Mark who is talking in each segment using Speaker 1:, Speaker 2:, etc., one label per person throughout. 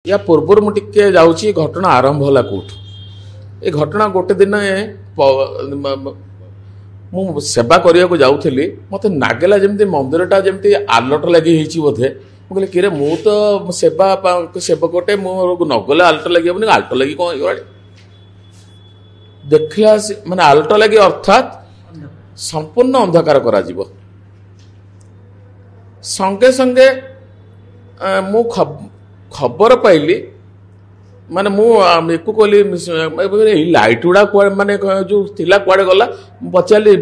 Speaker 1: या पूर्व मुझे जाऊँगी घटना आरंभ होला कौट ए घटना गोटे दिन मु सेवा करने को जाऊली मत नागेला जमी मंदिरटा जमी आलट लगी बोधे मुझे कि मु तो सेवा सेवकटे मुझे नगले आलट लगे आलट लगी कौन ये देखला माने आलट लगी अर्थात संपूर्ण अंधकार करा जीवो संगे संगे मु खबर पाइली माने मुझे कहली लाइट गुड़ा कुआड़े माने जो थिला कुआड़े गला पचारि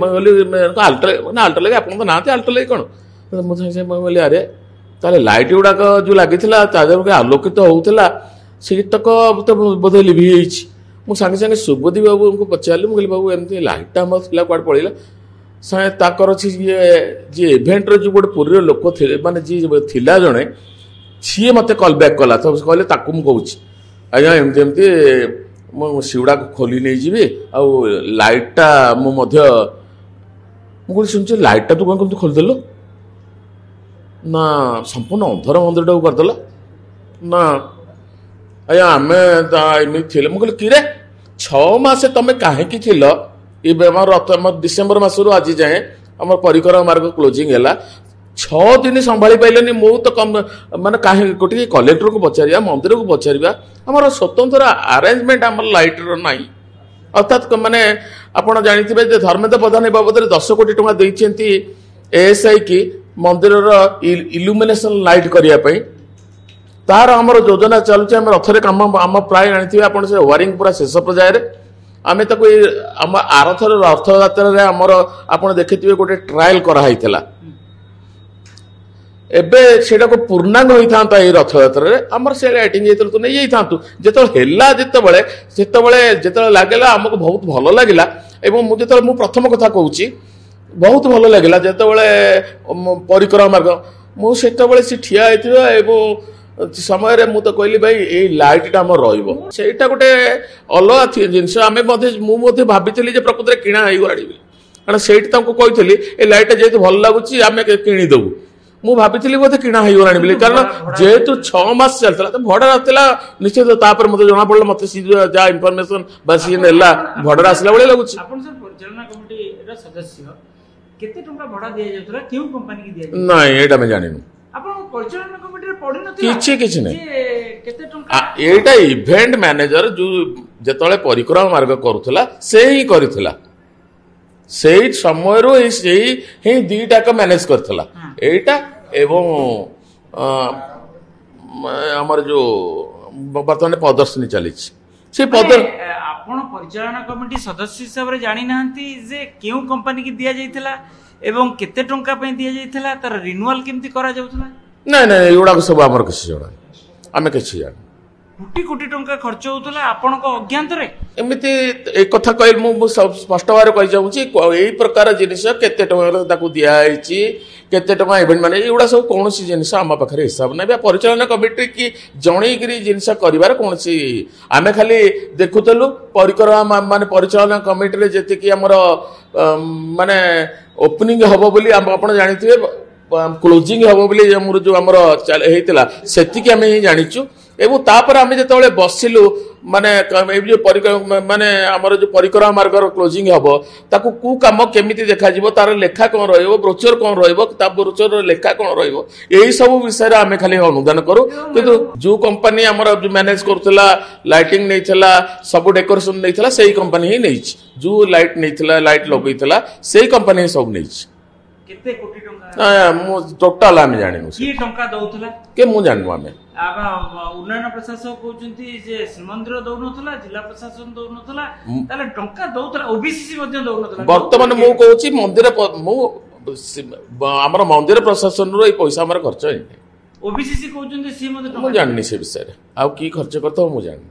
Speaker 1: आल्ट आल्ट लगे आप ना आल्ट लगे कौन मुझे कहली अरे ताले लाइट गुड़ाक जो लगी आलोकित होता सीतक तो बोधे लिभि मुझे सांगे सांगे सुबोधी बाबू को पचारि मुझे बाबू एमती लाइटा आम थिला कुआड़े पड़ेगा सागे ताकर जी इवेंट जो गोटे पुरी लोक माने जी थिला जड़े सी मत कल बैक कला तो कहले ताकू मु कहूँ आज्ञा एमती एमती मु सिगुड़ा खोली नहीं जी लाइटा मुझे शुणी लाइटा तू कौन कमी खोलीदेल ना संपूर्ण अंधर मंदिर टाक करदेला ना आज्ञा आम एमती मुझे कि 6 मास तुम कहीं रथ डिसेम्बर मसरू आज जाए आम परिक्रमा मार्ग क्लोजिंग है 6 दिन संभाली पाइलेनी मु तो कम माने कहीं गोटे कलेक्टर को पचारिया मंदिर को पचारिया आमर स्वतंत्र आरेंजमेंट आम लाइटर ना अर्थात माने आपड़ जानी धर्मेन्द्र प्रधान बाबद 10 कोटी टंका देती एएसआई की मंदिर इल्यूमिनेशन लाइट करने तार आमर योजना चलुचे आम रथरे कम आम प्राय जानी आप वायरिंग पूरा शेष पर्यायर आम आम आरथर रथ यात्रा आमर आप देखिए गोटे ट्रायल कराई एबे सेटा को पूर्णांग होता रथ यात्रा आमर से लाइटिंग तो नहीं जाता जिते लगे आमको बहुत भल लगे मुझे प्रथम कथा कहूँ बहुत भल लगे जिते परिक्रमा मार्ग मुझे ठिया समय मु तो कहली भाई ये लाइटा आम रहीटा गोटे अलग जिनस आम मुझे भाई प्रकृति में किणा हो गाड़ी कारण से कही ये लाइटा जेहतु भल लगुच आम किणीदेवु मु भाभी बोधे किणा हो गलानी कारण जेहेतु 6 मास चलता तो भड़ा आसला निश्चित तापर मत जना पड़ा मत जहाँ इनफर्मेशन बस नेला भड़ा आसला भाई लगुच ना यहाँ मैं जानी किसी एटा इवेंट मैनेजर जो जिते परिक्रमा मार्ग करुला से ही करुला से समय दीटा मैनेज करथिला एटा एवं हमर जो वर्तमान प्रदर्शनी चली
Speaker 2: आपण परिचालन कमिटी सदस्य हिसाब रे जानि नाहंती जे केउ कंपनी की दिया जाइथिला एवं केते टंका पे दिया जाइथिला तार रिन्यूअल केमती करा जाउथला
Speaker 1: नहीं एगुड़ा सब आमर किसी जଣା आम किसी जान
Speaker 2: कोटी कोटी टंका खर्च होता आपण अज्ञात
Speaker 1: एमती एक कथा कह स्पष्ट भाव कही चाहूँगी यही प्रकार जिनिस केते टंका दिखाई केते टंका इवेंट माने एगुड़ा सब कौन जिनिस आम पाखे हिसाब ना परिचालन कमिटी की जनईकरी जिनिस कर कौन आम खाली देखुलु परिक्रमा माने परिचालन कमिटी जी आमर माने ओपनिंग हम बोली आप जानी क्लोजिंग हम बोली जो आमर होता से आम ही जाचु एवं तापर आम जो बसिलु माने जो माने आमर जो परिक्रमा मार्ग क्लोजिंग हम ताकू कु काम केमिति देखा जिवो तार लेखा कौन रहिबो ब्रोचर कौन रहिबो ता ब्रोचर लेखा कौन रहिबो यही सब विषय आम खाली अनुदान करूँ किंतु जो कंपनी आमर मैनेज करुला लाइटिंग नहीं सब डेकोरेशन नहीं से कंपनी ही नहीं जो लाइट नहीं लाइट लगेला से कंपनी ही सब नहीं
Speaker 2: केते कोटी टंका
Speaker 1: टोटाल आम जानिनु
Speaker 2: की टंका दउथला
Speaker 1: के मु जाननु आमे
Speaker 2: उन्नयन प्रशासक कहउचंती जे श्रीमंदिर दउनथला जिला प्रशासन दउनथला ताले टंका दउथला ओबीसीसी मध्ये दउनथला
Speaker 1: वर्तमान मु कहउची मंदिर मु हमर मंदिर प्रशासन रो ए पैसा हमर खर्च है
Speaker 2: ओबीसीसी कहउचंती सी मध्ये
Speaker 1: मु जाननी से विषय आ की खर्च करतो मु जाननी